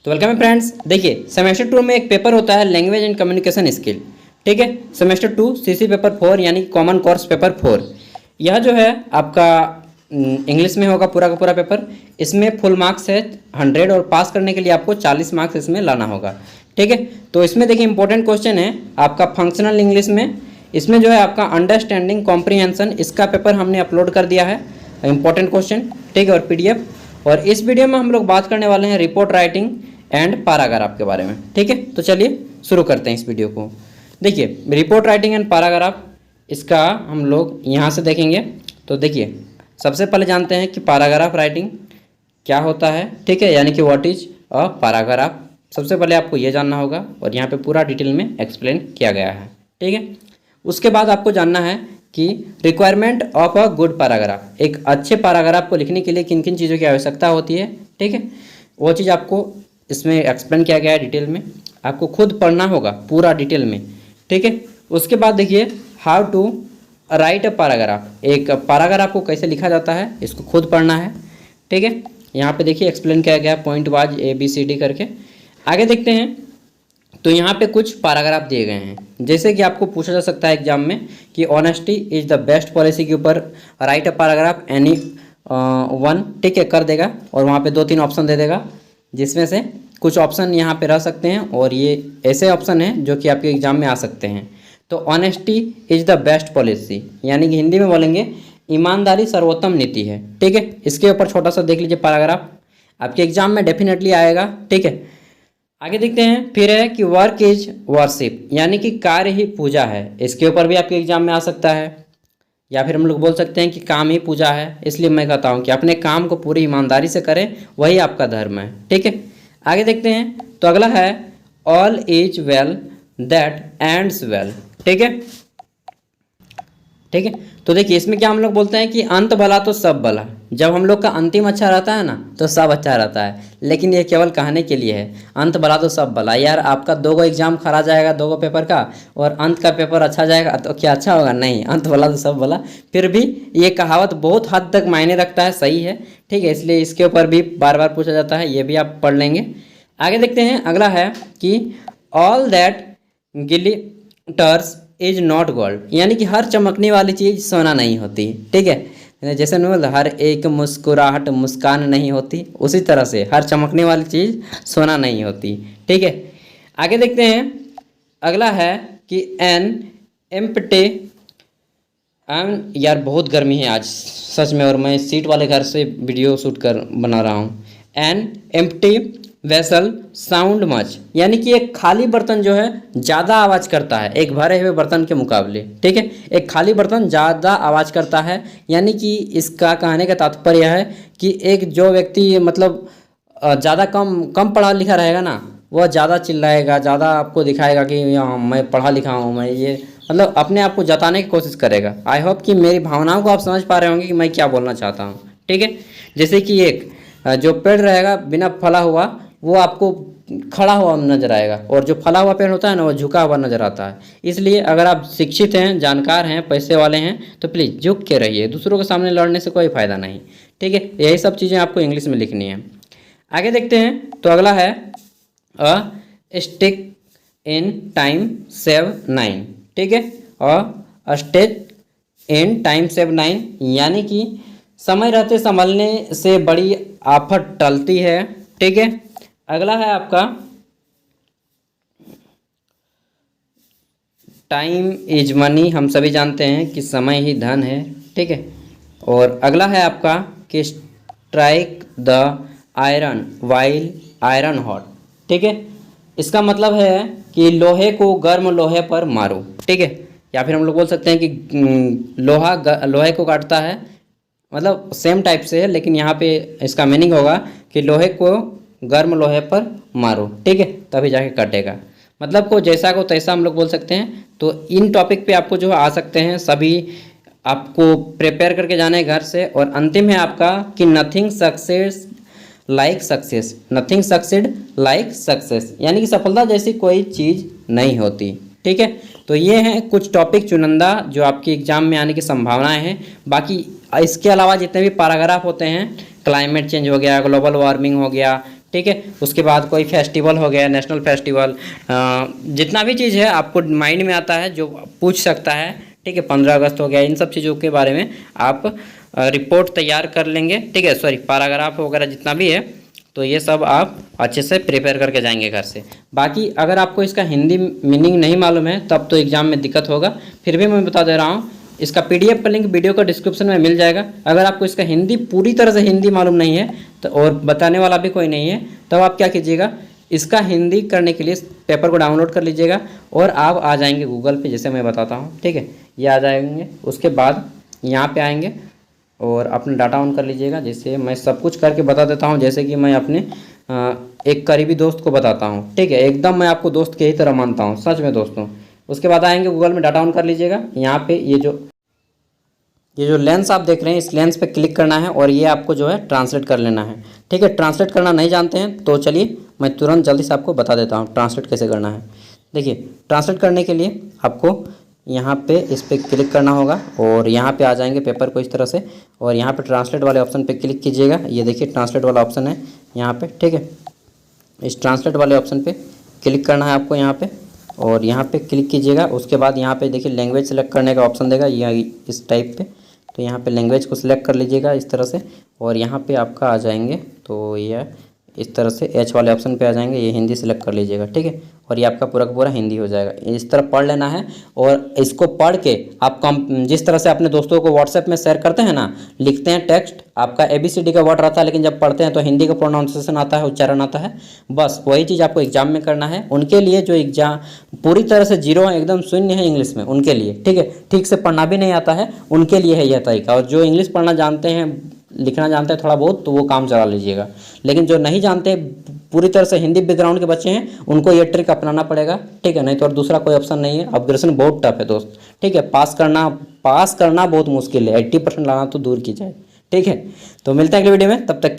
तो वेलकम है फ्रेंड्स। देखिए सेमेस्टर 2 में एक पेपर होता है लैंग्वेज एंड कम्युनिकेशन स्किल। ठीक है, सेमेस्टर 2 सीसी पेपर 4 यानी कॉमन कोर्स पेपर 4। यह जो है आपका इंग्लिश में होगा पूरा का पूरा पेपर। इसमें फुल मार्क्स है 100 और पास करने के लिए आपको 40 मार्क्स इसमें लाना होगा। ठीक है, तो इसमें देखिए इंपॉर्टेंट क्वेश्चन है आपका फंक्शनल इंग्लिश में। इसमें जो है आपका अंडरस्टैंडिंग कॉम्प्रीहेंशन, इसका पेपर हमने अपलोड कर दिया है, इंपॉर्टेंट क्वेश्चन। ठीक है, और पीडीएफ। और इस वीडियो में हम लोग बात करने वाले हैं रिपोर्ट राइटिंग एंड पैराग्राफ के बारे में। ठीक है, तो चलिए शुरू करते हैं इस वीडियो को। देखिए रिपोर्ट राइटिंग एंड पैराग्राफ, इसका हम लोग यहाँ से देखेंगे। तो देखिए सबसे पहले जानते हैं कि पैराग्राफ राइटिंग क्या होता है। ठीक है, यानी कि व्हाट इज अ पैराग्राफ। सबसे पहले आपको ये जानना होगा और यहाँ पे पूरा डिटेल में एक्सप्लेन किया गया है। ठीक है, उसके बाद आपको जानना है कि requirement of a good paragraph, एक अच्छे पैराग्राफ को लिखने के लिए किन किन चीज़ों की आवश्यकता होती है। ठीक है, वो चीज़ आपको इसमें एक्सप्लेन किया गया है डिटेल में, आपको खुद पढ़ना होगा पूरा डिटेल में। ठीक है, उसके बाद देखिए how to write a paragraph, एक पैराग्राफ को कैसे लिखा जाता है इसको खुद पढ़ना है। ठीक है, यहाँ पे देखिए एक्सप्लेन किया गया है पॉइंट वाइज ABCD करके। आगे देखते हैं, तो यहाँ पे कुछ पैराग्राफ दिए गए हैं। जैसे कि आपको पूछा जा सकता है एग्जाम में कि honesty is the best policy के ऊपर right a paragraph any one. ठीक है, कर देगा और वहाँ पे 2-3 ऑप्शन दे देगा, जिसमें से कुछ ऑप्शन यहाँ पे रह सकते हैं और ये ऐसे ऑप्शन हैं जो कि आपके एग्जाम में आ सकते हैं। तो honesty is the best policy, यानी कि हिंदी में बोलेंगे ईमानदारी सर्वोत्तम नीति है। ठीक है, इसके ऊपर छोटा सा देख लीजिए पैराग्राफ, आपके एग्जाम में डेफिनेटली आएगा। ठीक है, आगे देखते हैं, फिर है कि वर्क इज वर्शिप, यानी कि कार्य ही पूजा है। इसके ऊपर भी आपके एग्जाम में आ सकता है। या फिर हम लोग बोल सकते हैं कि काम ही पूजा है। इसलिए मैं कहता हूँ कि अपने काम को पूरी ईमानदारी से करें, वही आपका धर्म है। ठीक है, आगे देखते हैं, तो अगला है all is well that ends well. ठीक है, ठीक है, तो देखिए इसमें क्या हम लोग बोलते हैं कि अंत भला तो सब भला। जब हम लोग का अंतिम अच्छा रहता है ना तो सब अच्छा रहता है, लेकिन ये केवल कहने के लिए है, अंत भला तो सब भला। यार आपका 2 एग्जाम खरा जाएगा 2 पेपर का, और अंत का पेपर अच्छा जाएगा तो क्या अच्छा होगा? नहीं, अंत भला तो सब भला। फिर भी ये कहावत बहुत हद तक मायने रखता है, सही है। ठीक है, इसलिए इसके ऊपर भी बार बार पूछा जाता है, ये भी आप पढ़ लेंगे। आगे देखते हैं, अगला है कि all that glitters is not gold, यानी कि हर चमकने वाली चीज़ सोना नहीं होती। ठीक है, जैसे नोल हर एक मुस्कुराहट मुस्कान नहीं होती, उसी तरह से हर चमकने वाली चीज़ सोना नहीं होती। ठीक है, आगे देखते हैं, अगला है कि एन एम्प्टी। यार बहुत गर्मी है आज सच में, और मैं सीट वाले घर से वीडियो शूट कर बना रहा हूँ। An empty vessel sound much, यानी कि एक खाली बर्तन जो है ज़्यादा आवाज़ करता है एक भरे हुए बर्तन के मुकाबले। ठीक है, एक खाली बर्तन ज़्यादा आवाज़ करता है, यानी कि इसका कहने का तात्पर्य है कि एक जो व्यक्ति मतलब ज़्यादा कम पढ़ा लिखा रहेगा ना, वह ज़्यादा चिल्लाएगा, ज़्यादा आपको दिखाएगा कि मैं पढ़ा लिखा हूँ, मैं ये मतलब अपने आप को जताने की कोशिश करेगा। आई होप कि मेरी भावनाओं को आप समझ पा रहे होंगे कि मैं क्या बोलना चाहता हूँ। ठीक है, जैसे कि एक जो पेड़ रहेगा बिना फला हुआ, वो आपको खड़ा हुआ नजर आएगा, और जो फला हुआ पेड़ होता है ना वो झुका हुआ नजर आता है। इसलिए अगर आप शिक्षित हैं, जानकार हैं, पैसे वाले हैं, तो प्लीज़ झुक के रहिए, दूसरों के सामने लड़ने से कोई फ़ायदा नहीं। ठीक है, यही सब चीज़ें आपको इंग्लिश में लिखनी है। आगे देखते हैं, तो अगला है a stick in time save 9। ठीक है, a stick in time save 9, यानी कि समय रहते संभलने से बड़ी आफत टलती है। ठीक है, अगला है आपका टाइम इज मनी, हम सभी जानते हैं कि समय ही धन है। ठीक है, और अगला है आपका कि strike the iron while iron hot. ठीक है, इसका मतलब है कि लोहे को गर्म लोहे पर मारो। ठीक है, या फिर हम लोग बोल सकते हैं कि लोहे को काटता है, मतलब सेम टाइप से है, लेकिन यहाँ पे इसका मीनिंग होगा कि लोहे को गर्म लोहे पर मारो। ठीक है, तभी जाके कटेगा। मतलब को जैसा को तैसा हम लोग बोल सकते हैं। तो इन टॉपिक पे आपको जो आ सकते हैं सभी आपको प्रिपेयर करके जाना है घर से। और अंतिम है आपका कि nothing success like success, nothing succeed like success, यानी कि सफलता जैसी कोई चीज़ नहीं होती। ठीक है, तो ये हैं कुछ टॉपिक चुनिंदा जो आपके एग्जाम में आने की संभावनाएं हैं। बाकी इसके अलावा जितने भी पैराग्राफ होते हैं, क्लाइमेट चेंज हो गया, ग्लोबल वार्मिंग हो गया, ठीक है। उसके बाद कोई फेस्टिवल हो गया, नेशनल फेस्टिवल, जितना भी चीज़ है आपको माइंड में आता है जो पूछ सकता है, ठीक है। 15 अगस्त हो गया, इन सब चीज़ों के बारे में आप रिपोर्ट तैयार कर लेंगे, ठीक है। सॉरी, पैराग्राफ वगैरह जितना भी है, तो ये सब आप अच्छे से प्रिपेयर करके जाएंगे घर से। बाकी अगर आपको इसका हिंदी मीनिंग नहीं मालूम है तब तो एग्ज़ाम में दिक्कत होगा। फिर भी मैं बता दे रहा हूँ, इसका PDF का लिंक वीडियो का डिस्क्रिप्शन में मिल जाएगा। अगर आपको इसका हिंदी पूरी तरह से हिंदी मालूम नहीं है तो, और बताने वाला भी कोई नहीं है, तब आप क्या कीजिएगा, इसका हिंदी करने के लिए पेपर को डाउनलोड कर लीजिएगा और आप आ जाएंगे गूगल पे, जैसे मैं बताता हूँ, ठीक है। ये आ जाएंगे, उसके बाद यहाँ पे आएंगे और अपना डाटा ऑन कर लीजिएगा। जैसे मैं सब कुछ करके बता देता हूँ, जैसे कि मैं अपने एक करीबी दोस्त को बताता हूँ, ठीक है। एकदम मैं आपको दोस्त के ही तरह मानता हूँ, सच में दोस्तों। उसके बाद आएंगे गूगल में, डाटा ऑन कर लीजिएगा। यहाँ पे ये जो लेंस आप देख रहे हैं, इस लेंस पे क्लिक करना है और ये आपको जो है ट्रांसलेट कर लेना है, ठीक है। ट्रांसलेट करना नहीं जानते हैं तो चलिए मैं तुरंत जल्दी से आपको बता देता हूँ ट्रांसलेट कैसे करना है। देखिए, ट्रांसलेट करने के लिए आपको यहाँ पे इस पर क्लिक करना होगा और यहाँ पे आ जाएंगे पेपर को इस तरह से, और यहाँ पे ट्रांसलेट वाले ऑप्शन पे क्लिक कीजिएगा। ये देखिए ट्रांसलेट वाला ऑप्शन है यहाँ पे, ठीक है। इस ट्रांसलेट वाले ऑप्शन पे क्लिक करना है आपको यहाँ पे, और यहाँ पे क्लिक कीजिएगा। उसके बाद यहाँ पे देखिए लैंग्वेज सेलेक्ट करने का ऑप्शन देगा ये इस टाइप पे, तो यहाँ पे लैंग्वेज को सिलेक्ट कर लीजिएगा इस तरह से, और यहाँ पे आपका आ जाएंगे तो ये इस तरह से H वाले ऑप्शन पे आ जाएंगे, ये हिंदी सिलेक्ट कर लीजिएगा, ठीक है। और ये आपका पूरा का पूरा हिंदी हो जाएगा। इस तरह पढ़ लेना है, और इसको पढ़ के आप जिस तरह से अपने दोस्तों को व्हाट्सएप में शेयर करते हैं ना, लिखते हैं टेक्स्ट, आपका ABCD का वर्ड रहता है, लेकिन जब पढ़ते हैं तो हिंदी का प्रोनाउंसिएशन आता है, उच्चारण आता है। बस वही चीज़ आपको एग्जाम में करना है। उनके लिए जो एग्जाम पूरी तरह से जीरो है, एकदम शून्य है इंग्लिश में, उनके लिए, ठीक है। ठीक से पढ़ना भी नहीं आता है, उनके लिए है यह तरीका। और जो इंग्लिश पढ़ना जानते हैं, लिखना जानते हैं थोड़ा बहुत, तो वो काम चला लीजिएगा। लेकिन जो नहीं जानते, पूरी तरह से हिंदी बैकग्राउंड के बच्चे हैं, उनको ये ट्रिक अपनाना पड़ेगा, ठीक है। नहीं तो और दूसरा कोई ऑप्शन नहीं है। अब ग्रेजुएशन बहुत टफ है दोस्त, ठीक है। पास करना बहुत मुश्किल है, 80% लाना तो दूर की जाए, ठीक है। तो मिलते हैं अगले वीडियो में, तब तक